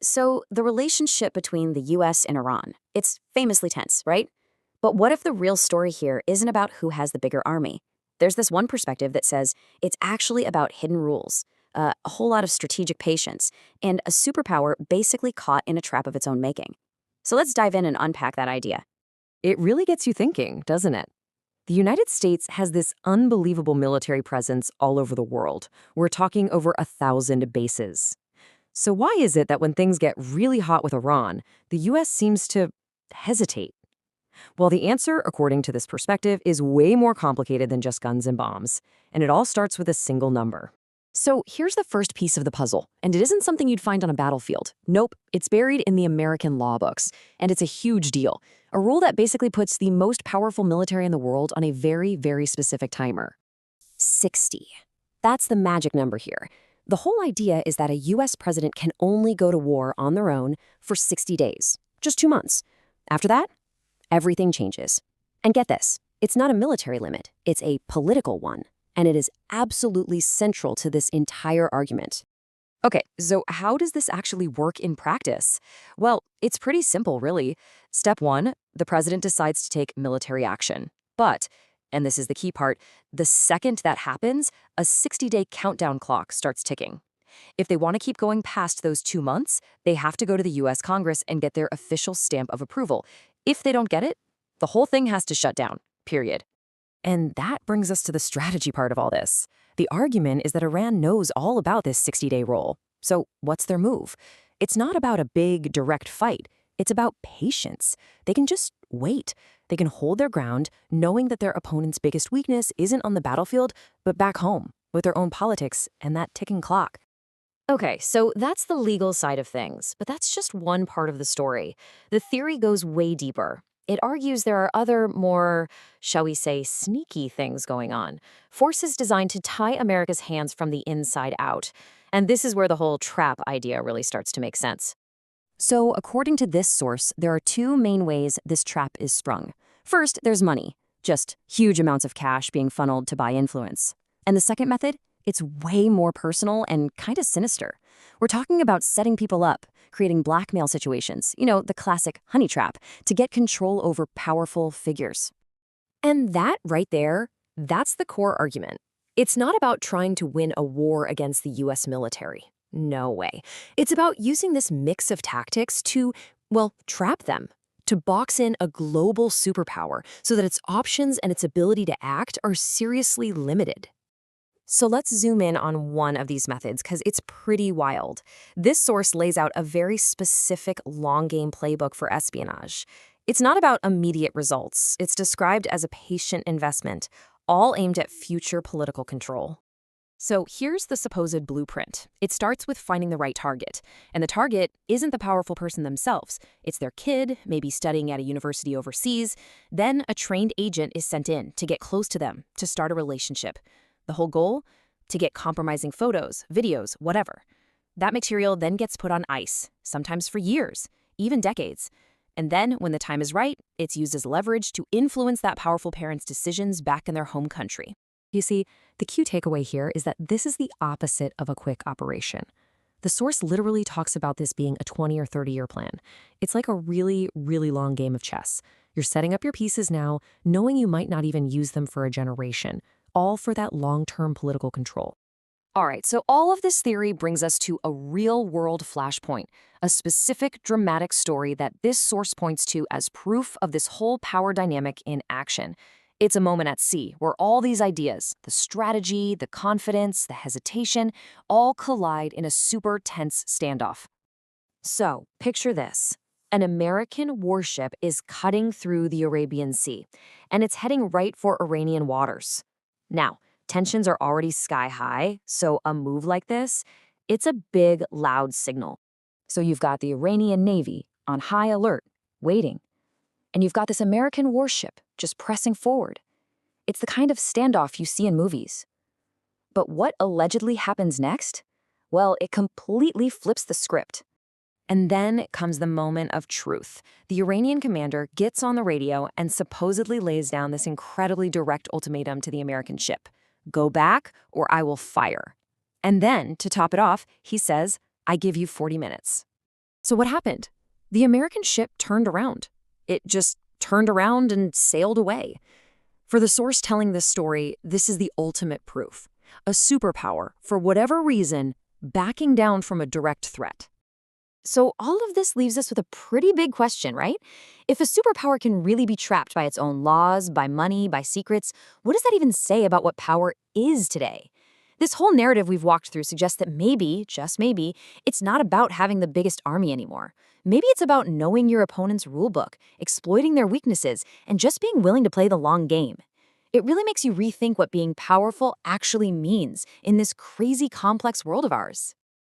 So, the relationship between the US and Iran, it's famously tense, right? But what if the real story here isn't about who has the bigger army? There's this one perspective that says it's actually about hidden rules, a whole lot of strategic patience, and a superpower basically caught in a trap of its own making. So let's dive in and unpack that idea. It really gets you thinking, doesn't it? The United States has this unbelievable military presence all over the world. We're talking over 1,000 bases. So why is it that when things get really hot with Iran, the U.S. seems to hesitate? Well, the answer, according to this perspective, is way more complicated than just guns and bombs. And it all starts with a single number. So here's the first piece of the puzzle, and it isn't something you'd find on a battlefield. Nope, it's buried in the American law books, and it's a huge deal. A rule that basically puts the most powerful military in the world on a very, very specific timer. 60. That's the magic number here. The whole idea is that a US president can only go to war on their own for 60 days, just 2 months. After that, everything changes. And get this, it's not a military limit, it's a political one. And it is absolutely central to this entire argument. Okay, so how does this actually work in practice? Well, it's pretty simple, really. Step one, the president decides to take military action. But, and this is the key part, the second that happens, a 60-day countdown clock starts ticking. If they want to keep going past those 2 months, they have to go to the US Congress and get their official stamp of approval. If they don't get it, the whole thing has to shut down, period. And that brings us to the strategy part of all this. The argument is that Iran knows all about this 60-day rule. So what's their move? It's not about a big, direct fight. It's about patience. They can just wait. They can hold their ground, knowing that their opponent's biggest weakness isn't on the battlefield, but back home, with their own politics and that ticking clock. Okay, so that's the legal side of things, but that's just one part of the story. The theory goes way deeper. It argues there are other, more, shall we say, sneaky things going on. Forces designed to tie America's hands from the inside out. And this is where the whole trap idea really starts to make sense. So, according to this source, there are two main ways this trap is sprung. First, there's money, just huge amounts of cash being funneled to buy influence. And the second method? It's way more personal and kind of sinister. We're talking about setting people up, creating blackmail situations, the classic honey trap, to get control over powerful figures. And that right there, that's the core argument. It's not about trying to win a war against the US military. No way. It's about using this mix of tactics to, well, trap them, to box in a global superpower so that its options and its ability to act are seriously limited. So let's zoom in on one of these methods because it's pretty wild. This source lays out a very specific long-game playbook for espionage. It's not about immediate results. It's described as a patient investment, all aimed at future political control. So here's the supposed blueprint. It starts with finding the right target. And the target isn't the powerful person themselves. It's their kid, maybe studying at a university overseas. Then a trained agent is sent in to get close to them, to start a relationship. The whole goal? To get compromising photos, videos, whatever. That material then gets put on ice, sometimes for years, even decades. And then, when the time is right, it's used as leverage to influence that powerful parent's decisions back in their home country. You see, the key takeaway here is that this is the opposite of a quick operation. The source literally talks about this being a 20 or 30-year plan. It's like a really, really long game of chess. You're setting up your pieces now, knowing you might not even use them for a generation, all for that long-term political control. All right, so all of this theory brings us to a real-world flashpoint, a specific dramatic story that this source points to as proof of this whole power dynamic in action. It's a moment at sea where all these ideas, the strategy, the confidence, the hesitation, all collide in a super tense standoff. So, picture this. An American warship is cutting through the Arabian Sea, and it's heading right for Iranian waters. Now, tensions are already sky high, so a move like this, it's a big, loud signal. So you've got the Iranian Navy on high alert, waiting. And you've got this American warship just pressing forward. It's the kind of standoff you see in movies. But what allegedly happens next? Well, it completely flips the script. And then comes the moment of truth. The Iranian commander gets on the radio and supposedly lays down this incredibly direct ultimatum to the American ship. Go back or I will fire. And then, to top it off, he says, I give you 40 minutes. So what happened? The American ship turned around. It just turned around and sailed away. For the source telling this story, this is the ultimate proof. A superpower, for whatever reason, backing down from a direct threat. So all of this leaves us with a pretty big question, right? If a superpower can really be trapped by its own laws, by money, by secrets, what does that even say about what power is today? This whole narrative we've walked through suggests that maybe, just maybe, it's not about having the biggest army anymore. Maybe it's about knowing your opponent's rulebook, exploiting their weaknesses, and just being willing to play the long game. It really makes you rethink what being powerful actually means in this crazy complex world of ours.